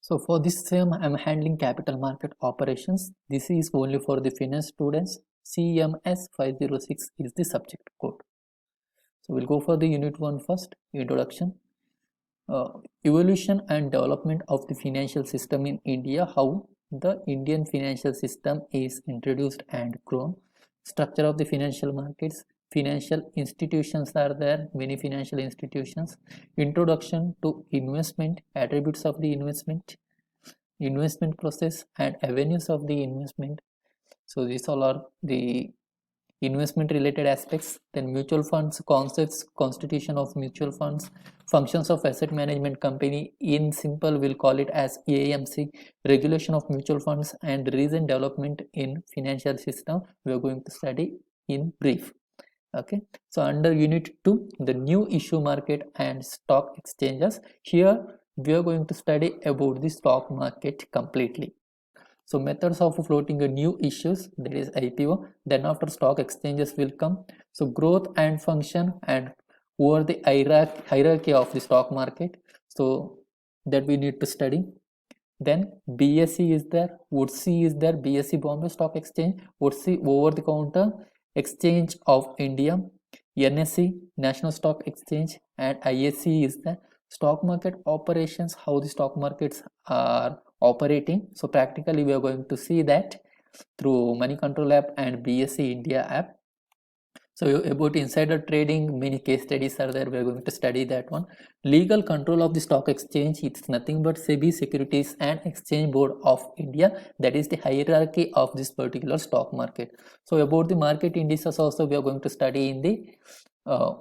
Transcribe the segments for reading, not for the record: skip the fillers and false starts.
So for this term, I'm handling capital market operations. This is only for the finance students. CMS 506 is the subject code. So we'll go for the unit 1 first, introduction. Evolution and development of the financial system in India, how the Indian financial system is introduced and grown, structure of the financial markets, financial institutions are there, many financial institutions, introduction to investment, attributes of the investment process and avenues of the investment. So these all are the investment related aspects. Then mutual funds concepts, constitution of mutual funds, functions of asset management company, in simple we'll call it as AMC, regulation of mutual funds and recent development in financial system we are going to study in brief. Okay, so under unit 2, the new issue market and stock exchanges, here we are going to study about the stock market completely. So methods of floating a new issues, that is IPO, then after stock exchanges will come. So growth and function and over the hierarchy of the stock market, so that we need to study. Then BSE is there, WOTC is there, BSE Bombay Stock Exchange, WOTC over the counter exchange of India, NSE National Stock Exchange, and ISE is the stock market operations, how the stock markets are operating. So practically we are going to see that through Money Control app and BSE India app. So about insider trading, many case studies are there. We are going to study that one. Legal control of the stock exchange, it's nothing but SEBI, Securities and Exchange Board of India. That is the hierarchy of this particular stock market. So about the market indices also we are going to study in the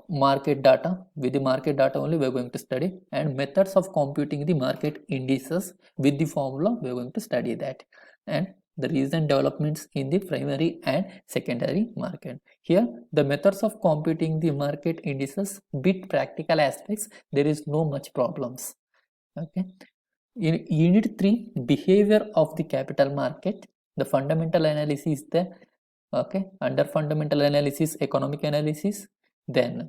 market data. With the market data only we are going to study, and methods of computing the market indices with the formula we are going to study that, and the recent developments in the primary and secondary market. Here the methods of computing the market indices, bit practical aspects, there is no much problems. Okay, in unit 3, behavior of the capital market, the fundamental analysis is there. Okay, under fundamental analysis, economic analysis, then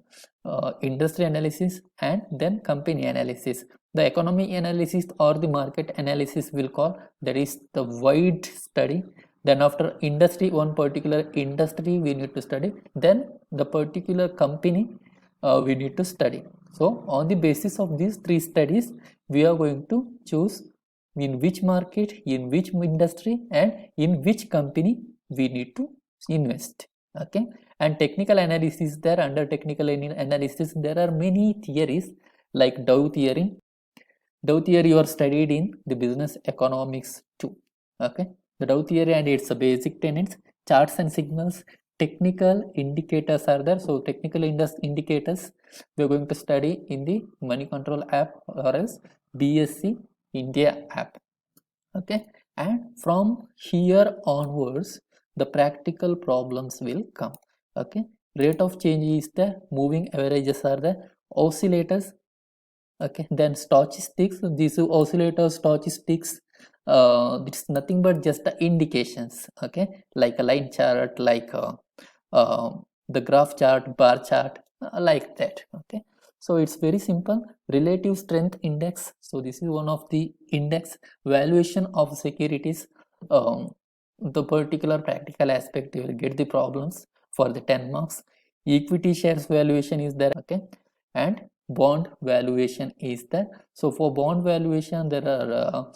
industry analysis, and then company analysis. The economic analysis or the market analysis will call, that is the wide study. Then after industry, one particular industry we need to study, then the particular company we need to study. So on the basis of these 3 studies we are going to choose in which market, in which industry, and in which company we need to invest. Okay, and technical analysis there. Under technical analysis there are many theories like Dow theory. Dow theory you are studied in the business economics too. Okay, the Dow theory and its basic tenets, charts and signals, technical indicators are there. So technical indicators we are going to study in the Money Control app or else BSE India app. Okay, and from here onwards the practical problems will come. Okay, rate of change is there, moving averages are there, oscillators. Okay, then stochastics, these oscillators, stochastics, it's nothing but just the indications. Okay, like a line chart, like the graph chart, bar chart, like that. Okay, so it's very simple. Relative strength index, so this is one of the index. Valuation of securities, the particular practical aspect you will get the problems for the 10 marks. Equity shares valuation is there. Okay, and bond valuation is there. So for bond valuation there are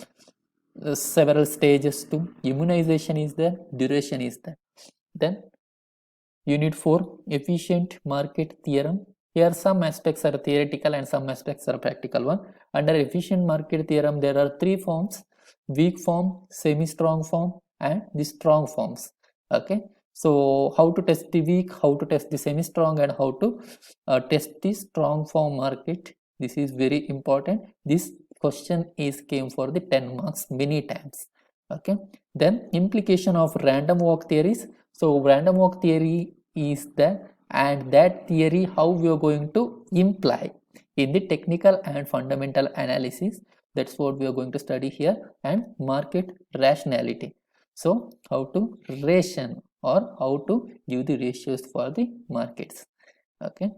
several stages to immunization is there, duration is there. Then unit 4, efficient market theorem. Here some aspects are theoretical and some aspects are practical one. Under efficient market theorem there are 3 forms: weak form, semi-strong form, and the strong forms. Okay, so how to test the weak, how to test the semi-strong, and how to test the strong form market, this is very important. This question is came for the 10 marks many times. Okay, then implication of random walk theories. So random walk theory is there, and that theory how we are going to imply in the technical and fundamental analysis, that's what we are going to study here. And market rationality, so how to ration or how to give the ratios for the markets. Okay,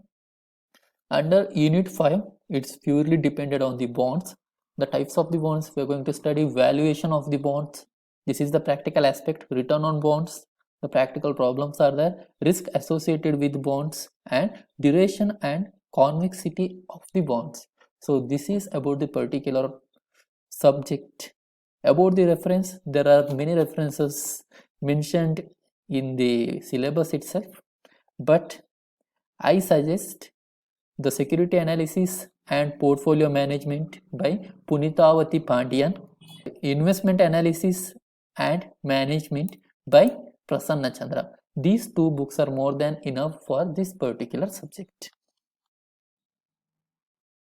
under unit 5 it's purely dependent on the bonds. the types of the bonds. We are going to study valuation of the bonds. This is the practical aspect. Return on bonds, the practical problems are there. Risk associated with bonds and duration and convexity of the bonds. So this is about the particular subject. About the reference, there are many references mentioned in the syllabus itself, but I suggest the security analysis and portfolio management by Punitavati Pandian, investment analysis and management by Prasanna Chandra. These two books are more than enough for this particular subject.